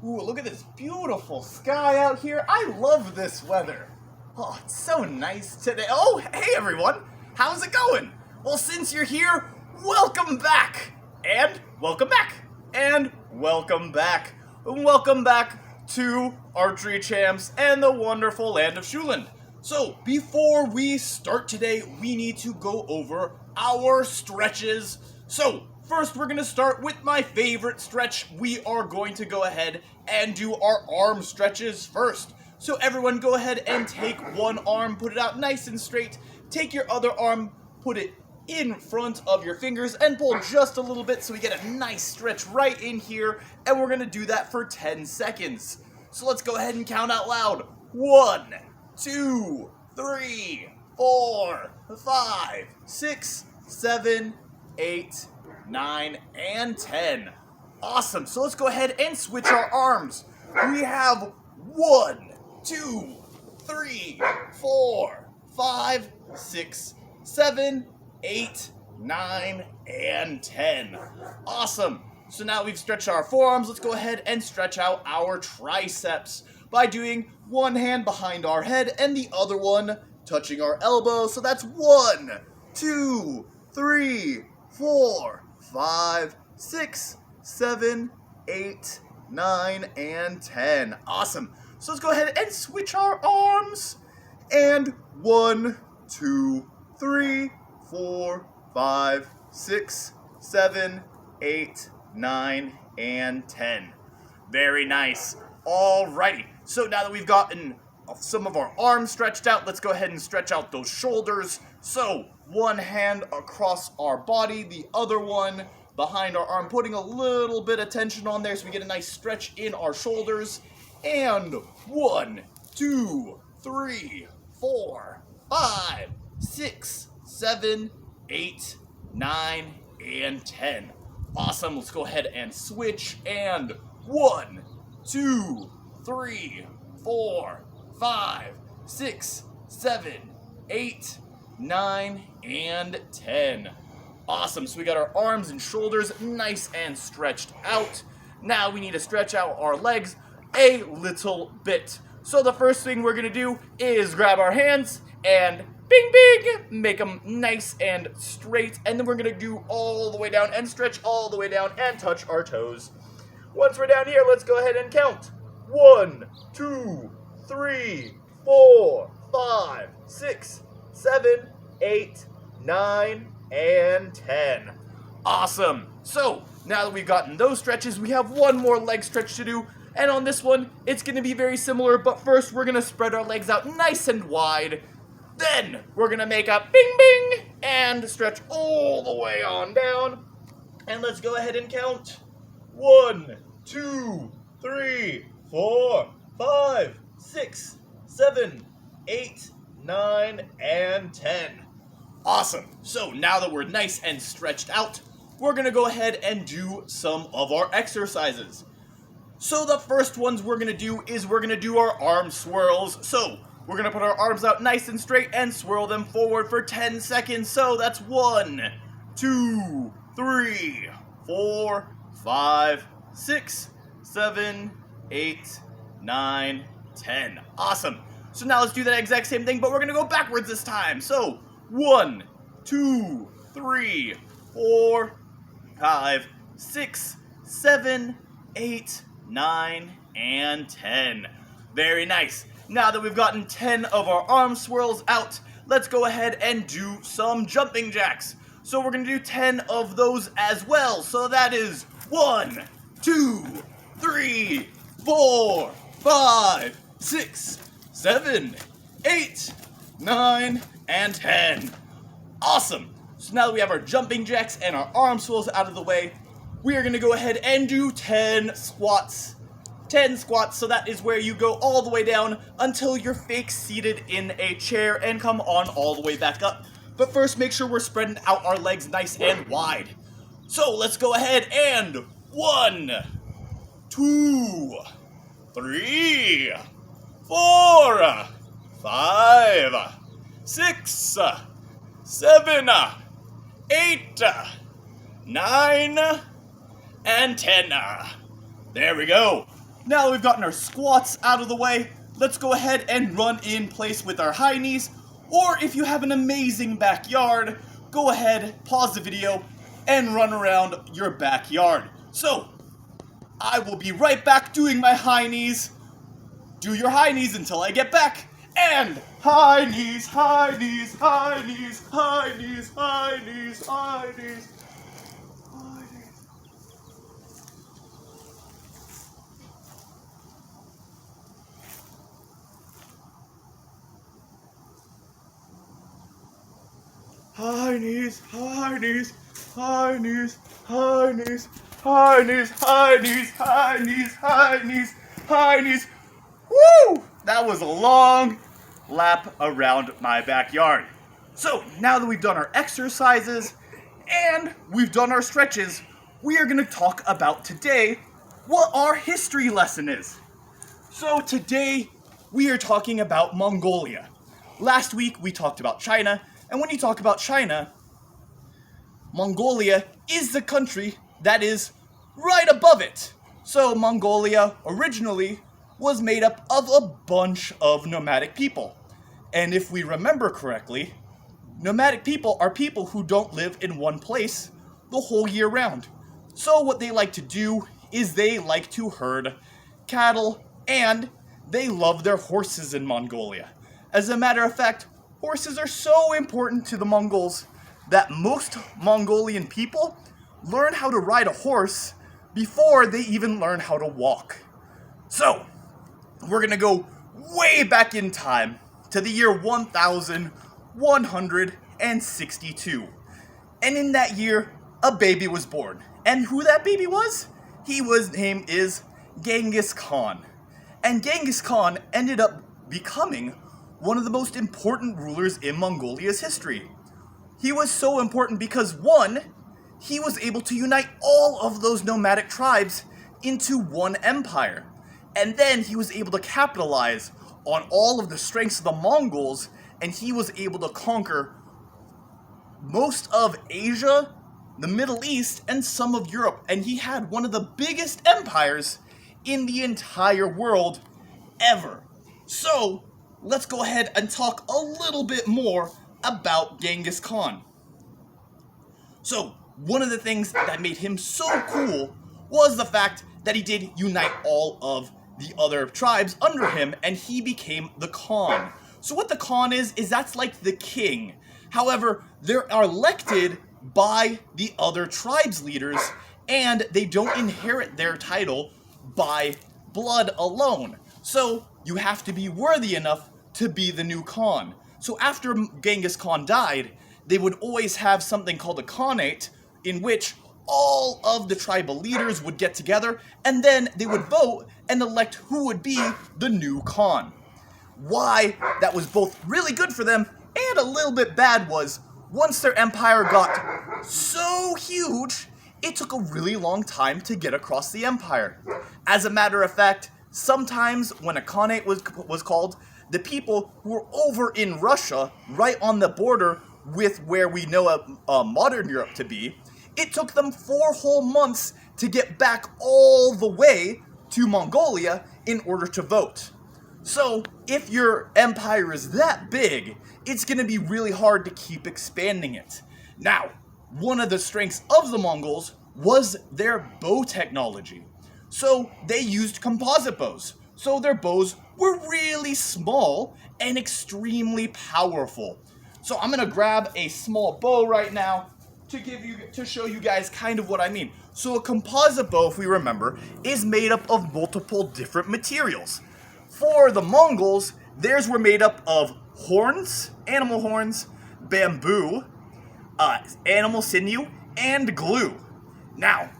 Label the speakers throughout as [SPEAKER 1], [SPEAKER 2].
[SPEAKER 1] Ooh, look at this beautiful sky out here. I love this weather. Oh, it's so nice today. Oh, hey everyone. How's it going? Well, since you're here, welcome back. And welcome back. And welcome back. And welcome back to Archery Champs and the wonderful land of Shuland. So, before we start today, we need to go over our stretches. So, first we're going to start with my favorite stretch. We are going to go ahead and do our arm stretches first. So everyone go ahead and take one arm, put it out nice and straight. Take your other arm, put it in front of your fingers and pull just a little bit so we get a nice stretch right in here. And we're going to do that for 10 seconds. So let's go ahead and count out loud. 1, 2, 3, 4, 5, 6, 7, 8, 9, and 10. Awesome. So let's go ahead and switch our arms. We have 1, 2, 3, 4, 5, 6, 7, 8, 9, and 10. Awesome. So now we've stretched our forearms. Let's go ahead and stretch out our triceps by doing one hand behind our head and the other one touching our elbow. So that's 1, 2, 3, 4, 5, 6, 7, 8, 9, and 10. Awesome. So let's go ahead and switch our arms. And 1, 2, 3, 4, 5, 6, 7, 8, 9, and 10. Very nice. Alrighty. So now that we've gotten some of our arms stretched out, let's go ahead and stretch out those shoulders. So one hand across our body, the other one behind our arm, putting a little bit of tension on there so we get a nice stretch in our shoulders. And 1, 2, 3, 4, 5, 6, 7, 8, 9, and 10. Awesome. Let's go ahead and switch. And 1, 2, 3, 4, 5, 6, 7, 8, 9, and 10. Awesome. So we got our arms and shoulders nice and stretched out. Now we need to stretch out our legs a little bit. So the first thing we're going to do is grab our hands and bing, bing, make them nice and straight. And then we're going to do all the way down and stretch all the way down and touch our toes. Once we're down here, let's go ahead and count. 1, 2, 3, 4, 5, 6, 7, 8, 9, and 10. Awesome. So, now that we've gotten those stretches, we have one more leg stretch to do. And on this one, it's going to be very similar, but first we're going to spread our legs out nice and wide. Then we're going to make a bing bing and stretch all the way on down. And let's go ahead and count. 1, 2, 3, 4, 5, 6, 7, 8, 9, and 10. Awesome. So now that we're nice and stretched out, we're going to go ahead and do some of our exercises. So the first ones we're going to do is we're going to do our arm swirls. So we're going to put our arms out nice and straight and swirl them forward for 10 seconds. So that's 1, 2, 3, 4, 5, 6, 7, 8, 9, 10. Awesome. So now let's do that exact same thing, but we're going to go backwards this time. So 1, 2, 3, 4, 5, 6, 7, 8, 9, and 10. Very nice. Now that we've gotten 10 of our arm swirls out, let's go ahead and do some jumping jacks. So we're going to do 10 of those as well. So that is 1, 2, 3, 4, 5, 6, 7, 8, 9, and 10. Awesome. So now that we have our jumping jacks and our arm swirls out of the way, we are going to go ahead and do 10 squats. 10 squats, so that is where you go all the way down until you're fake seated in a chair and come on all the way back up. But first, make sure we're spreading out our legs nice and wide. So let's go ahead and 1, 2, 3, 4, 5, 6, 7, 8, 9, and 10. There we go. now that we've gotten our squats out of the way, let's go ahead and run in place with our high knees. Or if you have an amazing backyard, go ahead, pause the video, and run around your backyard. So, I will be right back doing my high knees. Do your high knees until I get back. And high knees, high knees, high knees, high knees, high knees, high knees. High knees, high knees, high knees, high knees, high knees, high knees, high knees, high knees, high knees. Woo! That was a long lap around my backyard. So now that we've done our exercises and we've done our stretches, we are going to talk about today what our history lesson is. So today we are talking about Mongolia. Last week we talked about China. And when you talk about China, Mongolia is the country that is right above it. So Mongolia originally was made up of a bunch of nomadic people. And if we remember correctly, nomadic people are people who don't live in one place the whole year round. So what they like to do is they like to herd cattle, and they love their horses in Mongolia. As a matter of fact, horses are so important to the Mongols that most Mongolian people learn how to ride a horse before they even learn how to walk. So, we're gonna go way back in time to the year 1162. And in that year, a baby was born. And who that baby was? His name is Genghis Khan. And Genghis Khan ended up becoming one of the most important rulers in Mongolia's history. He was so important because, one, he was able to unite all of those nomadic tribes into one empire. And then he was able to capitalize on all of the strengths of the Mongols, and he was able to conquer most of Asia, the Middle East, and some of Europe. And he had one of the biggest empires in the entire world ever. So, let's go ahead and talk a little bit more about Genghis Khan. So, one of the things that made him so cool was the fact that he did unite all of the other tribes under him, and he became the Khan. So what the Khan is that's like the king. However, they are elected by the other tribes leaders, and they don't inherit their title by blood alone. So you have to be worthy enough to be the new Khan. So after Genghis Khan died, they would always have something called a Khanate, in which all of the tribal leaders would get together, and then they would vote and elect who would be the new Khan. Why that was both really good for them and a little bit bad was, once their empire got so huge, it took a really long time to get across the empire. As a matter of fact, sometimes when a Khanate was called, the people who were over in Russia, right on the border with where we know modern Europe to be, it took them 4 whole months to get back all the way to Mongolia in order to vote. So, if your empire is that big, it's going to be really hard to keep expanding it. Now, one of the strengths of the Mongols was their bow technology. So, they used composite bows. So, their bows were really small and extremely powerful. So, I'm going to grab a small bow right now to show you guys kind of what I mean. So a composite bow, if we remember, is made up of multiple different materials. For the Mongols, theirs were made up of horns, animal horns, bamboo, animal sinew, and glue. Now,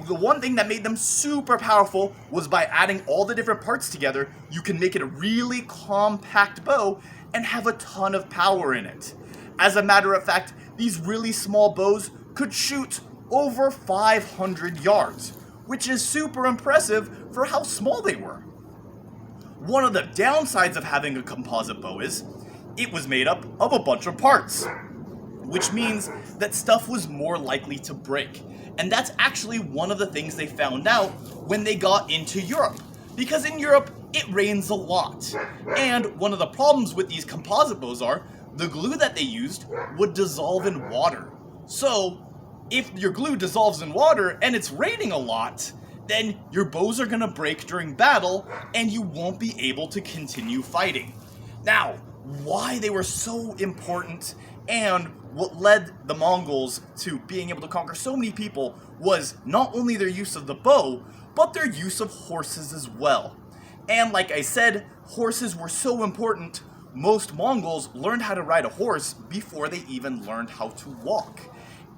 [SPEAKER 1] the one thing that made them super powerful was by adding all the different parts together, you can make it a really compact bow and have a ton of power in it. As a matter of fact, these really small bows could shoot over 500 yards, which is super impressive for how small they were. One of the downsides of having a composite bow is it was made up of a bunch of parts, which means that stuff was more likely to break. And that's actually one of the things they found out when they got into Europe. because in Europe it rains a lot. And one of the problems with these composite bows are the glue that they used would dissolve in water. So if your glue dissolves in water and it's raining a lot, then your bows are going to break during battle and you won't be able to continue fighting. Now, why they were so important and what led the Mongols to being able to conquer so many people was not only their use of the bow, but their use of horses as well. And like I said, horses were so important, most Mongols learned how to ride a horse before they even learned how to walk.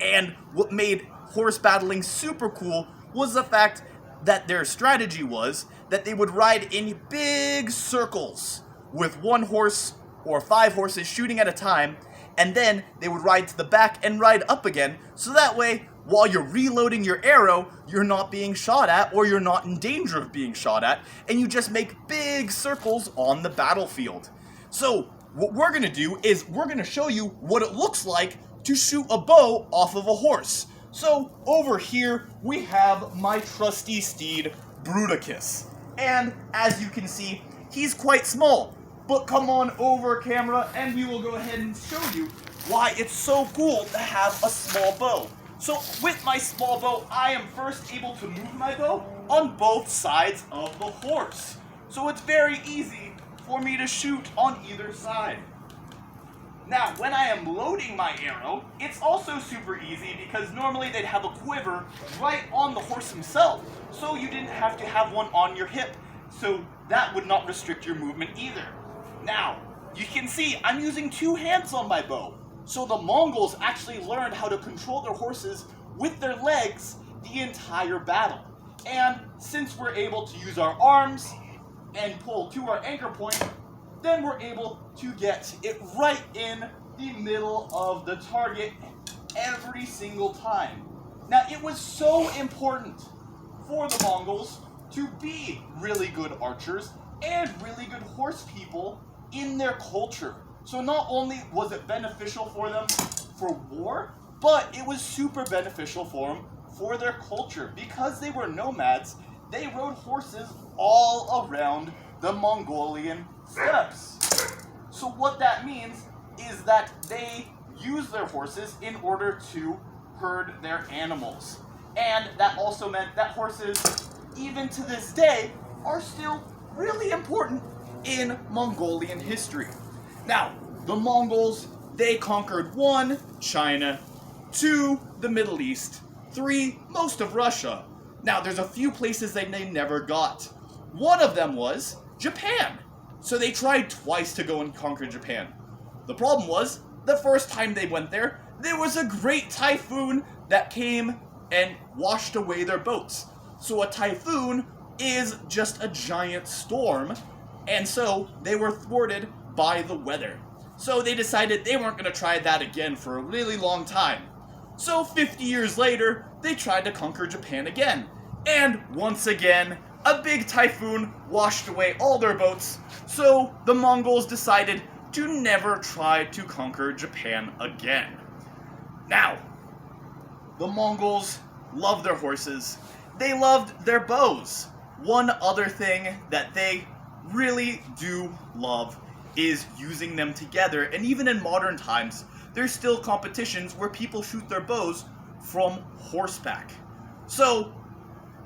[SPEAKER 1] And what made horse battling super cool was the fact that their strategy was that they would ride in big circles with one horse or 5 horses shooting at a time, and then they would ride to the back and ride up again, so that way, while you're reloading your arrow, you're not being shot at, or you're not in danger of being shot at, and you just make big circles on the battlefield. So, what we're going to do is we're going to show you what it looks like to shoot a bow off of a horse. So, over here, we have my trusty steed, Bruticus. And, as you can see, he's quite small. But come on over, camera, and we will go ahead and show you why it's so cool to have a small bow. So with my small bow, I am first able to move my bow on both sides of the horse. So it's very easy for me to shoot on either side. Now, when I am loading my arrow, it's also super easy because normally they'd have a quiver right on the horse himself, so you didn't have to have one on your hip, so that would not restrict your movement either. Now, you can see I'm using 2 hands on my bow. So the Mongols actually learned how to control their horses with their legs the entire battle. And since we're able to use our arms and pull to our anchor point, then we're able to get it right in the middle of the target every single time. Now, it was so important for the Mongols to be really good archers and really good horse people in their culture. So not only was it beneficial for them for war, but it was super beneficial for them for their culture. Because they were nomads, they rode horses all around the Mongolian steppes. So what that means is that they use their horses in order to herd their animals. And that also meant that horses, even to this day, are still really important in Mongolian history. Now, the Mongols, they conquered 1, China, 2, the Middle East, 3, most of Russia. Now, there's a few places that they never got. One of them was Japan. So they tried twice to go and conquer Japan. The problem was, the first time they went there was a great typhoon that came and washed away their boats. So a typhoon is just a giant storm, and so they were thwarted by the weather. So they decided they weren't going to try that again for a really long time. So 50 years later, they tried to conquer Japan again. And once again, a big typhoon washed away all their boats, so the Mongols decided to never try to conquer Japan again. Now, the Mongols loved their horses. They loved their bows. One other thing that they really do love is using them together, and even in modern times, there's still competitions where people shoot their bows from horseback. So,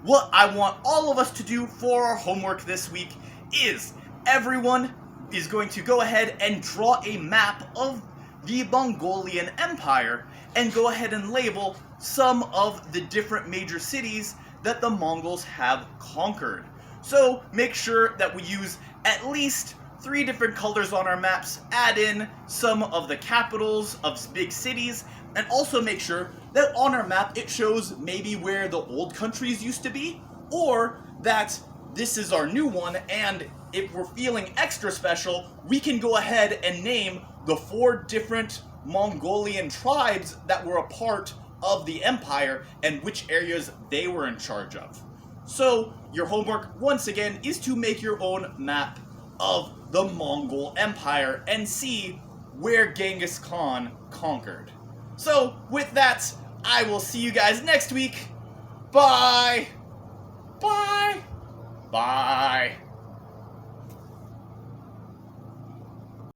[SPEAKER 1] what I want all of us to do for our homework this week is everyone is going to go ahead and draw a map of the Mongolian Empire and go ahead and label some of the different major cities that the Mongols have conquered. So make sure that we use at least 3 different colors on our maps, add in some of the capitals of big cities, and also make sure that on our map it shows maybe where the old countries used to be, or that this is our new one, and if we're feeling extra special, we can go ahead and name the 4 different Mongolian tribes that were a part of the empire and which areas they were in charge of. So, your homework, once again, is to make your own map of the Mongol Empire and see where Genghis Khan conquered. So, with that, I will see you guys next week. Bye! Bye! Bye.